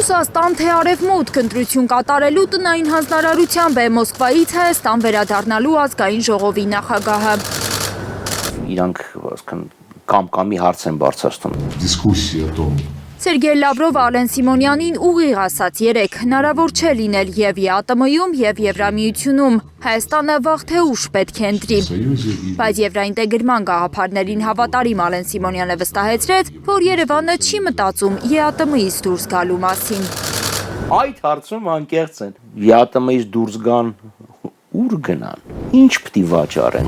Ռուսաստան թե արևմուտք ընտրություն կատարելու տնային հանձնարարությամբ է Մոսկվայից Հայաստան վերադառնալու ազգային ժողովի նախագահը։ Իրանք կամ-կամի հարց են բարձրացնում։ Դիսկուսիա տոն։ Սերգեյ Լավրովը Ալեն Սիմոնյանին ուղիղ ասաց երեկ, հնարավոր չէ լինել և ԵԱՏՄ-ում և Եվրամիությունում, Հայաստանը վաղ թե ուշ պետք է ընտրի։ Բայց եվրաինտեգրման գաղափարներին հավատարիմ Ալեն Սիմոնյանը վստահեցրեց, որ Երևանը չի մտածում ԵԱՏՄ-ից դուրս գալու մասին։ Այդ հարցում անկեղծ են, ԵԱՏՄ-ից դուրս գան, ուր գնան, ինչ պիտի վաճառեն։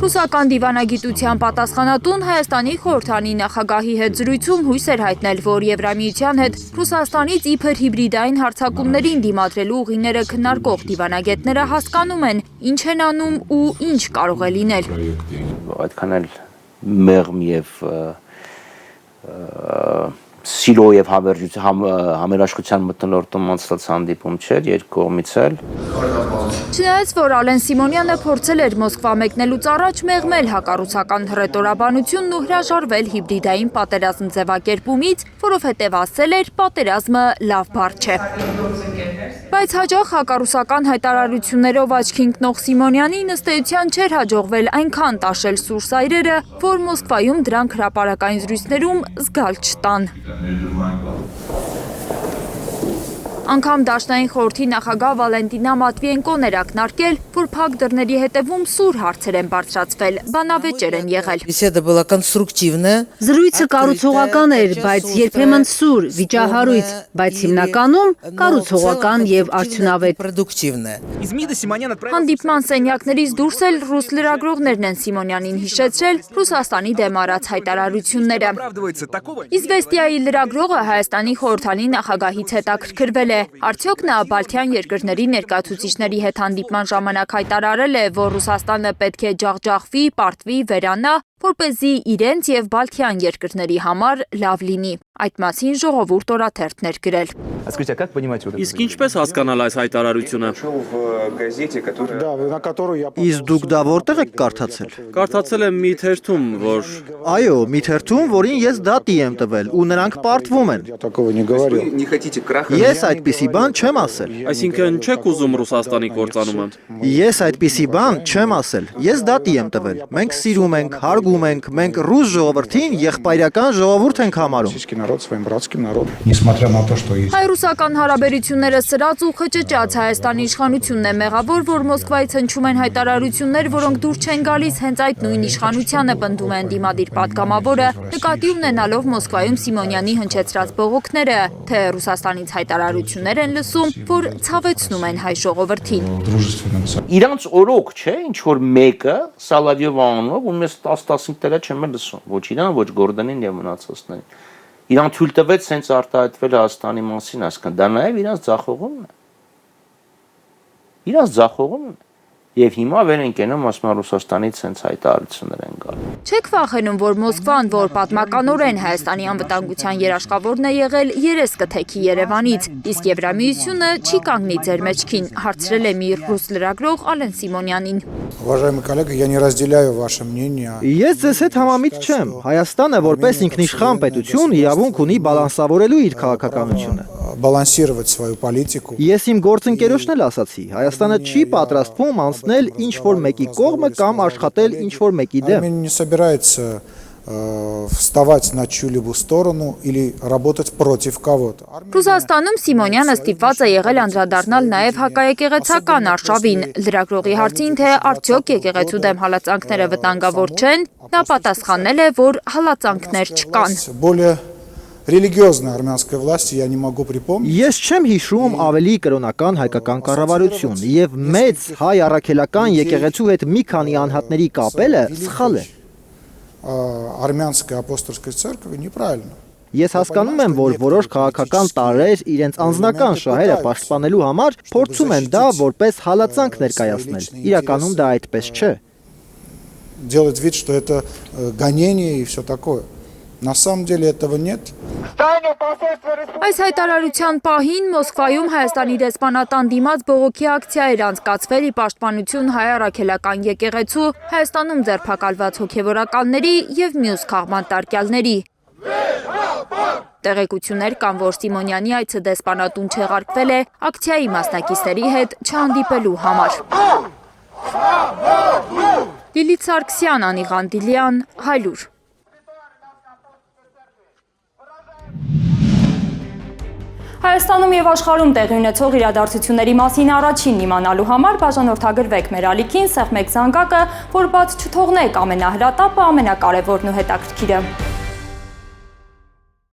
Ռուսական դիվանագիտության պատասխանատուն Հայաստանի խորհրդանի նախագահի հետ զրույցում հույս էր հայտնել, որ Եվրամիության հետ Ռուսաստանից իբր հիբրիդային հարձակումներին դիմադրելու ուղիները քննարկող դիվանագետները հասկանում են, ինչ են անում ու ինչ կարող է լինել։ Այդքան էլ մեղմ եւ սիրո եւ համերաշխության մթնոլորտում անցած հանդիպում չէր երկու կողմից էլ։ Չնայած որ Ալեն Սիմոնյանը փորձել էր Մոսկվա մեկնելուց առաջ մեղմել հակառուսական հռետորաբանությունն ու հրաժարվել հիբրիդային պատերազմ ձևակերպումից, որովհետև ասել էր պատերազմը լավ բառ չէ։ Բայց հաջող հակառուսական հայտարարություններով աչքի ընկնող Սիմոնյանին ըստ էության չէր հաջողվել այնքան տաշել սուր սայրերը, որ Մոսկվայում դրանք հրապարակային զրույցներում զգալ չտան։ Անգամ Դաշնային խորհրդի նախագահ Վալենտինա Մատվիենկոն էր ակնարկել, որ փակ դռների հետևում սուր հարցեր են բարձրացվել, բանավեճեր են եղել։ Զրույցը կառուցողական էր, բայց երբեմն սուր, վիճահարույց, բայց հիմնականում կառուցողական եւ արդյունավետ։ Հանդիպման սենյակներից դուրս էլ ռուս լրագրողներն են Սիմոնյանին հիշեցրել Ռուսաստանի դեմ արած հայտարարությունները։ Իզվեստիայի լրագրողը Հայաստանի խորհրդանի նախագահից հետաքրքրվել է, արդյոք նա Բալթյան երկրների ներկայացուցիչների հետ հանդիպման ժամանակ հայտարարել է, որ Ռուսաստանը պետք է ջախջախվի, պարտվի, վերանա, որպեսզի իրենց եւ Բալթյան երկրների համար լավ լինի։ Այդ մասին ժողովուրդ օրաթերթն էր գրել։ Իսկ ինչպես հասկանալ այս հայտարարությունը։ Իսկ դուք դա որտեղ եք կարդացել։ Կարդացել եմ մի թերթում, որ Այո, մի թերթում, որին ես դատի եմ տվել, ու նրանք պարտվում են։ Ես այդպիսի բան չեմ ասել։ այսինքն չեք ուզում Ռուսաստանի կործանումը։ Ես այդպիսի բան չեմ ասել։ Ես դատի եմ տվել։ Մենք սիրում ենք, հարգում ենք, մենք ռուս ժողովրդին եղբայրական ժողովուրդ ենք համարում։ Հայ-ռուսական հարաբերությունները սրած ու խճճած Հայաստանի իշխանությունն է մեղավոր, որ Մոսկվայից հնչում են հայտարարություններ, որոնք դուր չեն գալիս հենց այդ նույն իշխանությանը, պնդում է ընդդիմադիր պատգամավորը, նկատի ունենալով Մոսկվայում Սիմոնյանի հնչեցրած բողոքները, թե Ռուսաստանից հայտարարություններ են լսում, որ ցավեցնում են հայ ժողովրդին։ Իրանց օրոք չէ, ինչ որ մեկը Սալավյով անունով ու մեզ 10-15 տարի չեմ լսում, ոչ իրան, ոչ Գորդոնին եւ մնացածներին։ Իրան թույլ տվեց սենց արտահայտվել Հայաստանի մասին, հասկան, դա նաև իրանց ձախողումն է։ Իրանց ձախողումն է։ Եվ հիմա վեր են կենում, ասում են Ռուսաստանից սենց հայտարարություններ են գալու։ Չեք վախենում, որ Մոսկվան, որ պատմականորեն Հայաստանի անվտանգության երաշխավորն է եղել, երես կթեքի Երևանից, իսկ Եվրամիությունը չի կանգնի ձեր մեջքին, հարցրել է մի ռուս լրագրող Ալեն Սիմոնյանին։ Ես ձեզ հետ համամիտ չեմ։ Հայաստանը որպես ինքնիշխան պետություն իրավունք ունի բալանսավորելու իր քաղաքականությունը։ Ես իմ գործընկերոջն էլ ասացի, Հայաստանը չի պատրաստվում անցնել ինչ-որ մեկի կողմը կամ աշխատել ինչ-որ մեկի դեմ։ вставать на чью-либо сторону или работать против кого-то. Ռուսաստանում Սիմոնյանը ստիպված է եղել անդրադառնալ նաև հակաեկեղեցական արշավին։ Լրագրողի հարցին, թե արդյոք եկեղեցու դեմ հալածանքները վտանգավոր չեն, նա պատասխանել է, որ հալածանքներ չկան։ Более религиозной армянской власти я не могу припомнить. Ես չեմ հիշում ավելի կրոնական հայկական կառավարություն եւ մեծ հայ առաքելական եկեղեցու հետ մի քանի անհատների կապելը սխալ է։ Армянской апостольской церкви неправильно. Ես հասկանում եմ, որ որոշ քաղաքական տարրեր իրենց անձնական շահերը պաշտպանելու համար փորձում են դա որպես հալածանք ներկայացնել։ Իրականում դա այդպես չէ։ Делать вид, что это гонение и все такое. На самом деле этого нет. Այս հայտարարության պահին Մոսկվայում Հայաստանի դեսպանատան դիմաց բողոքի ակցիա էր անցկացվել ի պաշտպանություն հայ առաքելական եկեղեցու, Հայաստանում ձերբակալված հոգևորականների եւ մյուս քաղբան տարկյալների։ Տեղեկություններ կան, որ Սիմոնյանի այցը դեսպանատուն չեղարկվել է ակցիայի մասնակիցների հետ չհանդիպելու համար։ Լիլիթ Սարգսյան, Անի Ղանդիլյան, Հայլուր։ Հայաստանում եւ աշխարհում տեղի ունեցող իրադարձությունների մասին առաջին իմանալու համար բաժանորդագրվեք մեր ալիքին, սեղմեք զանգակը, որ բաց չթողնեք ամենահրատապը, ամենակարևորն ու հետաքրքիրը։